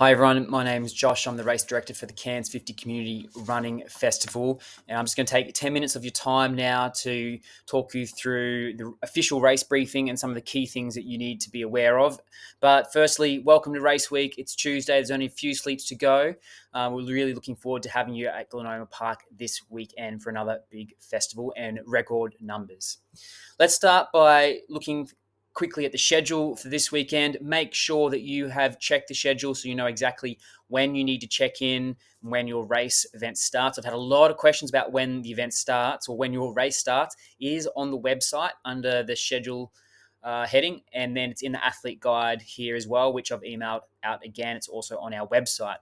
Hi everyone, my name is Josh. I'm the race director for the Cairns 50 Community Running Festival, and I'm just going to take 10 minutes of your time now to talk you through the official race briefing and some of the key things that you need to be aware of. But firstly, welcome to race week. It's Tuesday. There's only a few sleeps to go. We're really looking forward to having you at Glenoma Park this weekend for another big festival and record numbers. Let's start by looking quickly at the schedule for this weekend. Make sure that you have checked the schedule so you know exactly when you need to check in, when your race event starts. I've had a lot of questions about when the event starts or when your race starts. It is on the website under the schedule heading, and then it's in the athlete guide here as well, which I've emailed out again. It's also on our website.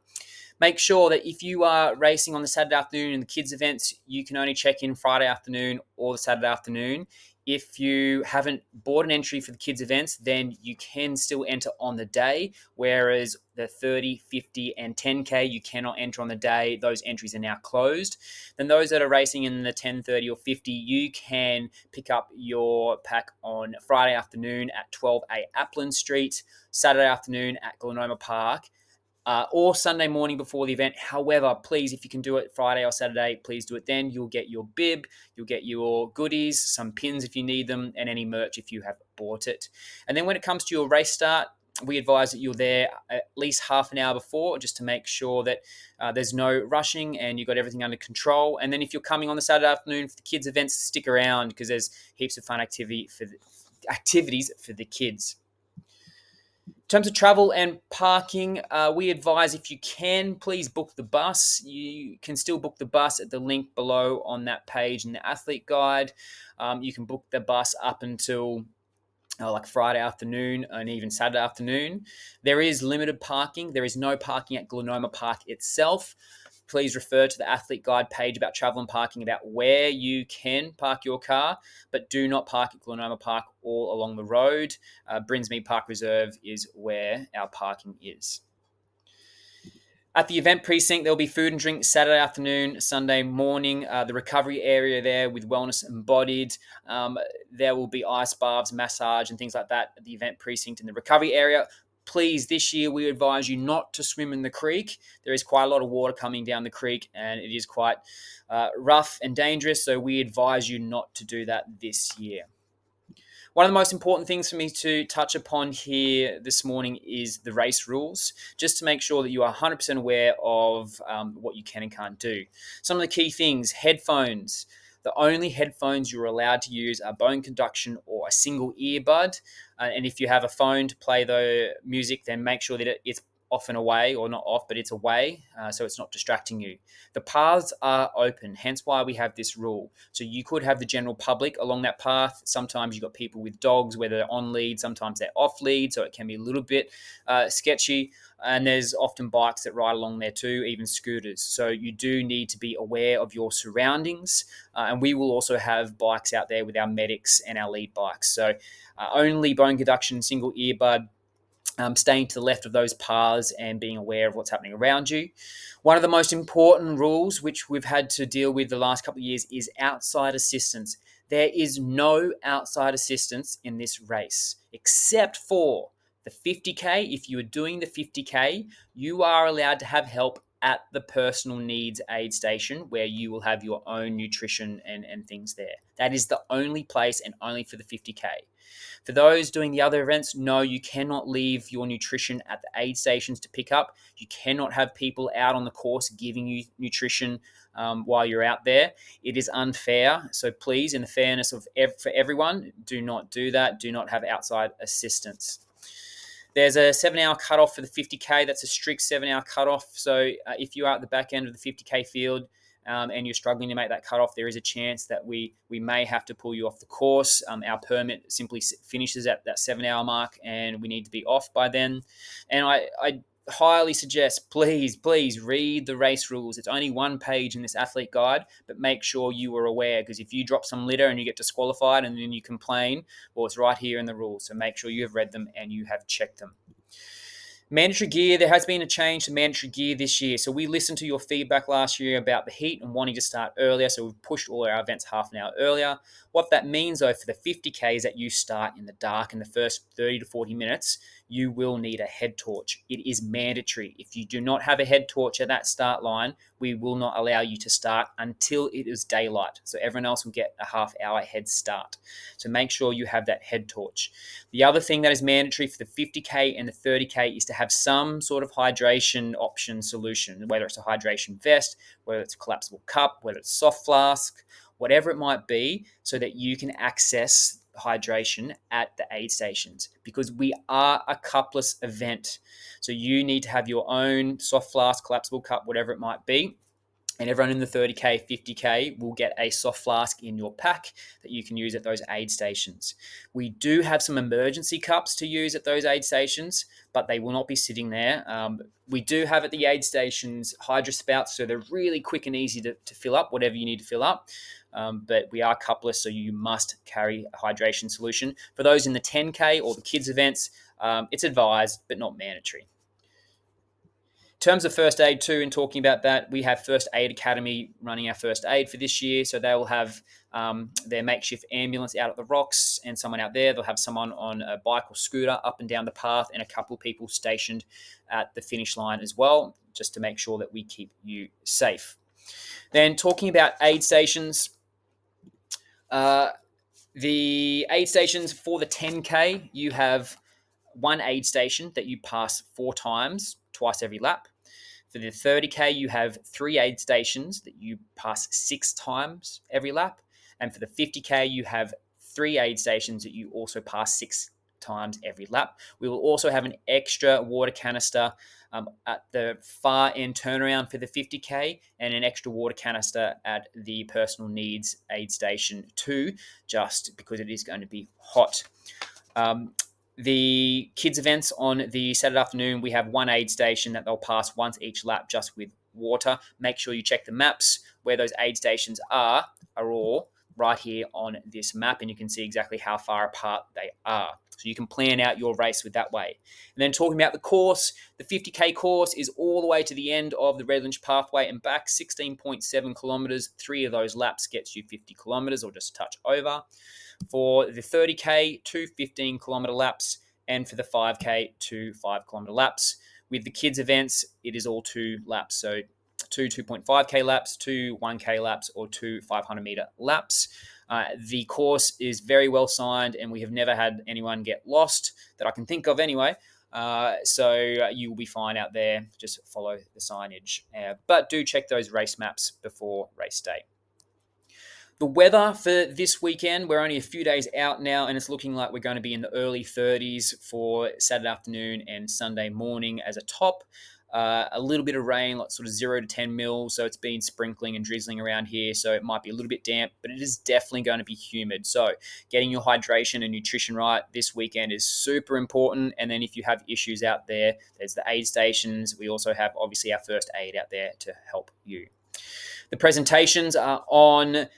Make sure that if you are racing on the Saturday afternoon in the kids' events, you can only check in Friday afternoon or the Saturday afternoon. If you haven't bought an entry for the kids' events, then you can still enter on the day, whereas the 30, 50, and 10K, you cannot enter on the day. Those entries are now closed. Then those that are racing in the 10, 30, or 50, you can pick up your pack on Friday afternoon at 12A Applin Street, Saturday afternoon at Glenoma Park, or Sunday morning before the event. However, please, if you can do it Friday or Saturday, please do it then. You'll get your bib, you'll get your goodies, some pins if you need them, and any merch if you have bought it. And then when it comes to your race start, we advise that you're there at least half an hour before, just to make sure that there's no rushing and you've got everything under control. And then if you're coming on the Saturday afternoon for the kids' events, stick around because there's heaps of fun activities for the kids. In terms of travel and parking, we advise if you can, please book the bus. You can still book the bus at the link below on that page in the athlete guide. You can book the bus up until like Friday afternoon and even Saturday afternoon. There is limited parking. There is no parking at Glenoma Park itself. Please refer to the athlete guide page about travel and parking about where you can park your car, but do not park at Glenoma Park all along the road. Brinsmead Park Reserve is where our parking is. At the event precinct, there'll be food and drink Saturday afternoon, Sunday morning. The recovery area there with wellness embodied. There will be ice baths, massage, and things like that at the event precinct in the recovery area. Please, this year we advise you not to swim in the creek. There is quite a lot of water coming down the creek, and it is quite rough and dangerous. So we advise you not to do that this year. One of the most important things for me to touch upon here this morning is the race rules, just to make sure that you are 100% aware of what you can and can't do. Some of the key things: headphones. The only headphones you're allowed to use are bone conduction or a single earbud. And if you have a phone to play the music, then make sure that it's off and away, or not off, but it's away, so it's not distracting you. The paths are open, hence why we have this rule. So you could have the general public along that path. Sometimes you've got people with dogs, whether they're on lead, sometimes they're off lead, so it can be a little bit sketchy. And there's often bikes that ride along there too, even scooters. So you do need to be aware of your surroundings. And we will also have bikes out there with our medics and our lead bikes. So only bone conduction, single earbud, staying to the left of those paths and being aware of what's happening around you. One of the most important rules, which we've had to deal with the last couple of years, is outside assistance. There is no outside assistance in this race, except for the 50K. If you are doing the 50K, you are allowed to have help at the personal needs aid station, where you will have your own nutrition and things there. That is the only place, and only for the 50K. For those doing the other events, no, you cannot leave your nutrition at the aid stations to pick up. You cannot have people out on the course giving you nutrition while you're out there. It is unfair. So please, in the fairness of for everyone, do not do that. Do not have outside assistance. There's a 7-hour cutoff for the 50K. That's a strict 7-hour cutoff. So if you are at the back end of the 50K field, and you're struggling to make that cutoff, there is a chance that we may have to pull you off the course. Our permit simply finishes at that 7-hour mark, and we need to be off by then. And I highly suggest, please read the race rules. It's only one page in this athlete guide, but make sure you are aware, because if you drop some litter and you get disqualified and then you complain, well, it's right here in the rules. So make sure you have read them and you have checked them. Mandatory gear, there has been a change to mandatory gear this year. So we listened to your feedback last year about the heat and wanting to start earlier. So we've pushed all our events half an hour earlier. What that means, though, for the 50K is that you start in the dark in the first 30 to 40 minutes. You will need a head torch. It is mandatory. If you do not have a head torch at that start line, we will not allow you to start until it is daylight. So everyone else will get a half hour head start. So make sure you have that head torch. The other thing that is mandatory for the 50K and the 30K is to have some sort of hydration option solution, whether it's a hydration vest, whether it's a collapsible cup, whether it's soft flask, whatever it might be, so that you can access hydration at the aid stations, because we are a cupless event. So you need to have your own soft flask, collapsible cup, whatever it might be, and everyone in the 30K, 50K will get a soft flask in your pack that you can use at those aid stations. We do have some emergency cups to use at those aid stations, but they will not be sitting there. We do have at the aid stations hydro spouts, so they're really quick and easy to fill up whatever you need to fill up. But we are cupless, so you must carry a hydration solution. For those in the 10K or the kids events, it's advised but not mandatory. In terms of first aid too, and talking about that, we have First Aid Academy running our first aid for this year. So they will have their makeshift ambulance out at the rocks and someone out there. They'll have someone on a bike or scooter up and down the path, and a couple of people stationed at the finish line as well, just to make sure that we keep you safe. Then talking about aid stations, the aid stations for the 10K, you have one aid station that you pass 4 times, twice every lap. For the 30K, you have 3 aid stations that you pass 6 times every lap. And for the 50K, you have 3 aid stations that you also pass 6 times every lap. We will also have an extra water canister at the far end turnaround for the 50K, and an extra water canister at the personal needs aid station too, just because it is going to be hot. The kids events on the Saturday afternoon, we have one aid station that they'll pass once each lap just with water. Make sure you check the maps where those aid stations are all right here on this map, and you can see exactly how far apart they are. So you can plan out your race with that way. And then talking about the course, the 50K course is all the way to the end of the Redlands Pathway and back, 16.7 kilometres. 3 of those laps gets you 50 kilometres or just a touch over. For the 30K, 2 15-kilometre laps, and for the 5K, 2 5-kilometre laps. With the kids' events, it is all 2 laps. So 2 2.5K laps, 2 1K laps, or 2 500-metre laps. The course is very well signed, and we have never had anyone get lost that I can think of anyway. So you will be fine out there. Just follow the signage. But do check those race maps before race day. The weather for this weekend, we're only a few days out now, and it's looking like we're going to be in the early 30s for Saturday afternoon and Sunday morning as a top. A little bit of rain, like sort of 0 to 10 mil, so it's been sprinkling and drizzling around here, so it might be a little bit damp, but it is definitely going to be humid. So getting your hydration and nutrition right this weekend is super important. And then if you have issues out there, there's the aid stations. We also have, obviously, our first aid out there to help you. The presentations are on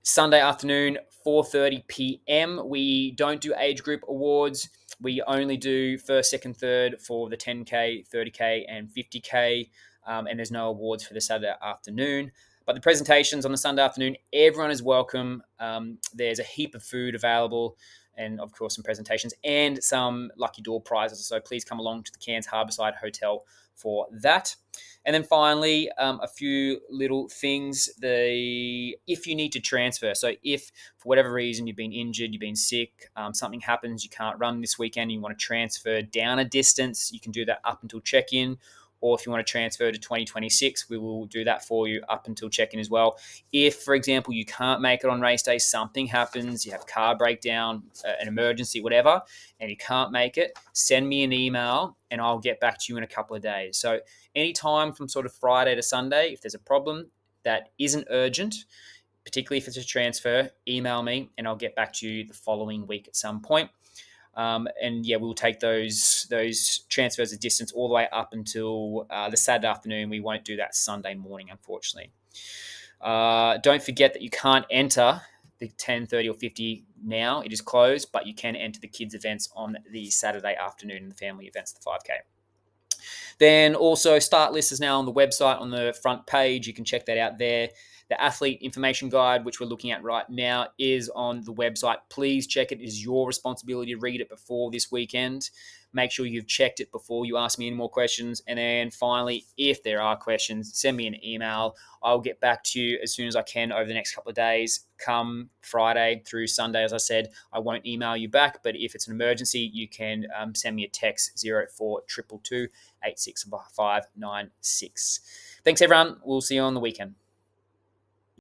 Sunday afternoon, 4:30 p.m. We don't do age group awards. We only do first, second, third for the 10K, 30K, and 50K, and there's no awards for the Saturday afternoon. But the presentations on the Sunday afternoon, everyone is welcome. There's a heap of food available, and of course some presentations and some lucky door prizes. So please come along to the Cairns Harbourside Hotel for that. And then finally, a few little things. If you need to transfer, so if for whatever reason you've been injured, you've been sick, something happens, you can't run this weekend, you want to transfer down a distance, you can do that up until check-in. Or if you want to transfer to 2026, we will do that for you up until check-in as well. If, for example, you can't make it on race day, something happens, you have a car breakdown, an emergency, whatever, and you can't make it, send me an email and I'll get back to you in a couple of days. So anytime from sort of Friday to Sunday, if there's a problem that isn't urgent, particularly if it's a transfer, email me and I'll get back to you the following week at some point. And yeah, we'll take those transfers of distance all the way up until the Saturday afternoon. We won't do that Sunday morning, unfortunately. Don't forget that you can't enter the 10, 30, or 50 now. It is closed, but you can enter the kids' events on the Saturday afternoon and the family events, the 5K. Then also start list is now on the website on the front page. You can check that out there. The athlete information guide, which we're looking at right now, is on the website. Please check it. It is your responsibility to read it before this weekend. Make sure you've checked it before you ask me any more questions. And then finally, if there are questions, send me an email. I'll get back to you as soon as I can over the next couple of days. Come Friday through Sunday, as I said, I won't email you back. But if it's an emergency, you can send me a text 0422 86596. Thanks, everyone. We'll see you on the weekend.